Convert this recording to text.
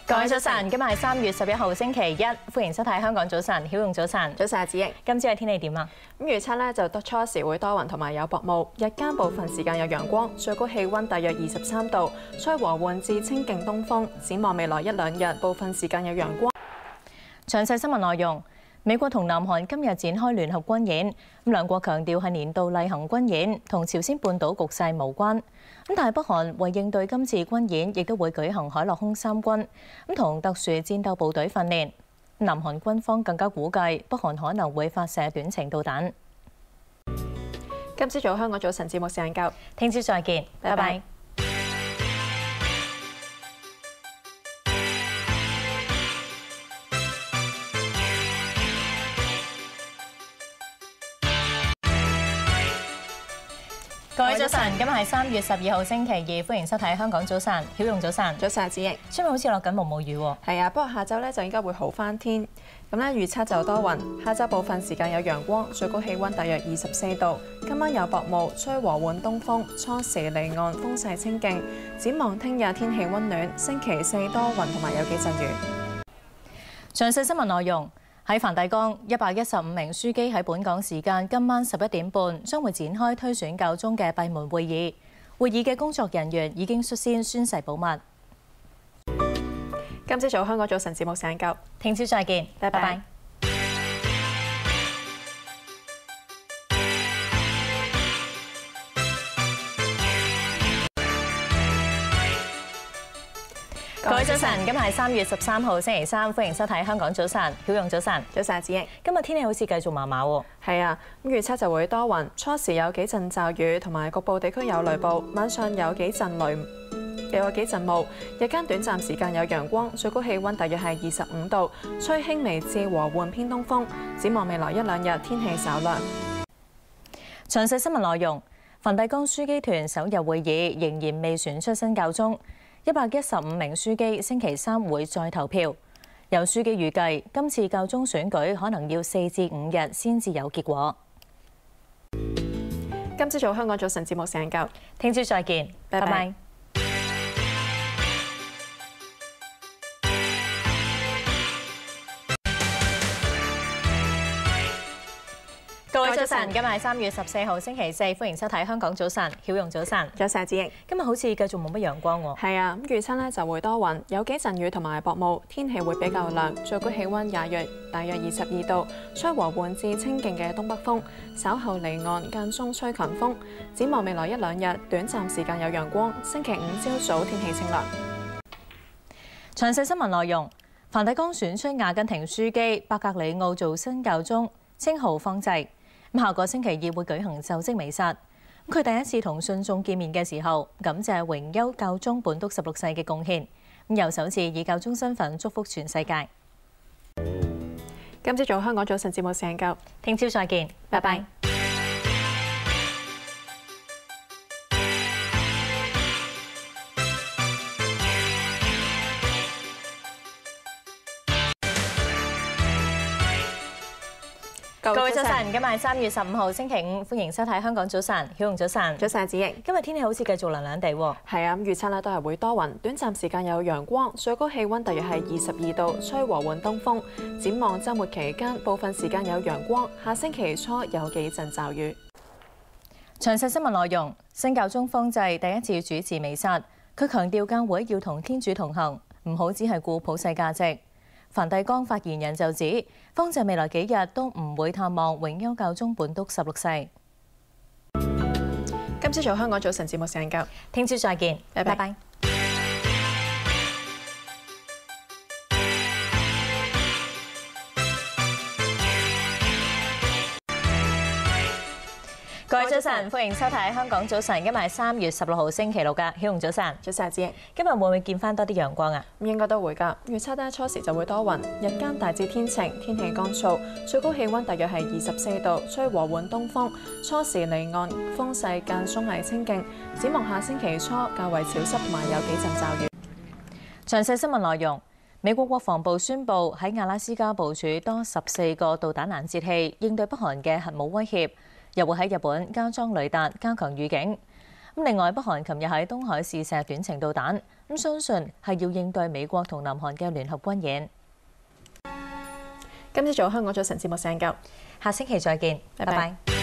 各位早晨，今日係3月11號星期一，歡迎收睇香港早晨，曉容早晨。早晨啊，子瑩。今朝嘅天氣點啊？咁預測咧就初時會多雲同埋有薄霧，日間部分時間有陽光，最高氣温大約23度，吹和緩至清勁東風。展望未來一兩日，部分時間有陽光。詳細新聞內容。美國同南韓今日展開聯合軍演，咁兩國強調係年度例行軍演，同朝鮮半島局勢無關。咁但係北韓為應對今次軍演，亦都會舉行海陸空三軍，咁同特殊戰鬥部隊訓練。南韓軍方更加估計北韓可能會發射短程導彈。今朝早香港早晨節目時間夠，聽朝再見，拜拜。各位早晨，今日係3月12號星期二，歡迎收睇香港早晨，曉容早晨。早晨，子瑩。出面好似落緊毛毛雨喎。係啊，不過下晝咧就應該會好翻天。咁咧預測就多雲，下晝部分時間有陽光，最高氣温大約24度。今晚有薄霧，吹和緩東風，初時離岸風勢清勁。展望聽日天氣温暖，星期四多雲同埋有幾陣雨。詳細新聞內容。喺梵蒂岡，115名樞機喺本港時間今晚11點半將會展開推選教宗嘅閉門會議。會議嘅工作人員已經率先宣誓保密。今朝早香港早晨節目時間夠，聽朝再見，拜拜。各位早晨，今日係3月13號星期三，歡迎收睇香港早晨，曉容早晨。早晨，子瑩。今日天氣好似繼續麻麻喎。係啊，咁預測就會多雲，初時有幾陣驟雨，同埋局部地區有雷暴，晚上有幾陣霧，日間短暫時間有陽光，最高氣温大約係25度，吹輕微至和緩偏東風。展望未來一兩日天氣稍涼。詳細新聞內容，梵蒂岡樞機團首日會議仍然未選出新教宗。115名樞機星期三會再投票。有樞機預計今次教宗選舉可能要4至5日先至有結果。今朝早香港早晨節目時間夠，聽朝再見，拜拜。各位早晨，今日係3月14號星期四，歡迎收睇香港早晨，曉容早晨。早晨，子瑩。今日好似繼續冇乜陽光喎。係啊，咁預測咧就會多雲，有幾陣雨同埋薄霧，天氣會比較涼，最高氣温大約22度，吹和緩至清勁嘅東北風，稍後離岸間中吹強風。展望未來一兩日，短暫時間有陽光，星期五朝早天氣清涼。詳細新聞內容，梵蒂岡選出阿根廷樞機伯格里奧做新教宗，稱號方濟。下個星期二會舉行就職彌撒。佢第一次同信眾見面嘅時候，感謝榮休教宗本篤16世嘅貢獻，又首次以教宗身份祝福全世界。今朝早香港早晨節目時間夠，聽朝再見，拜拜。各位早晨，今日係3月15號星期五，歡迎收睇香港早晨，曉容早晨。早晨，子瑩。今日天氣好似繼續涼涼地喎。係啊，咁預測咧都係會多雲，短暫時間有陽光，最高氣温大約係22度，吹和緩東風。展望週末期間，部分時間有陽光，下星期初有幾陣驟雨。詳細新聞內容，新教宗方濟第一次主持彌撒，佢強調教會要同天主同行，唔好只係顧普世價值。梵蒂岡發言人就指，方濟未來幾日都唔會探望榮休教宗本篤16世。今朝早香港早晨節目時間夠，聽朝再見，拜拜。各位早晨，歡迎收睇香港早晨。今日係3月16號星期六㗎，曉容早晨。早晨，子瑩。今日會唔會見翻多啲陽光啊？應該都會㗎。預測咧初時就會多雲，日間大致天晴，天氣乾燥，最高氣温大約係24度，吹和緩東風。初時離岸風勢間中係清勁。展望下星期初較為潮濕同埋有幾陣驟雨。詳細新聞內容。美國國防部宣布喺阿拉斯加部署多14個導彈攔截器，應對北韓嘅核武威脅。又會喺日本加裝雷達，加強預警。另外，北韓琴日喺東海試射短程導彈，相信係要應對美國同南韓嘅聯合軍演。今朝早香港早晨節目上夠，下星期再見，拜拜。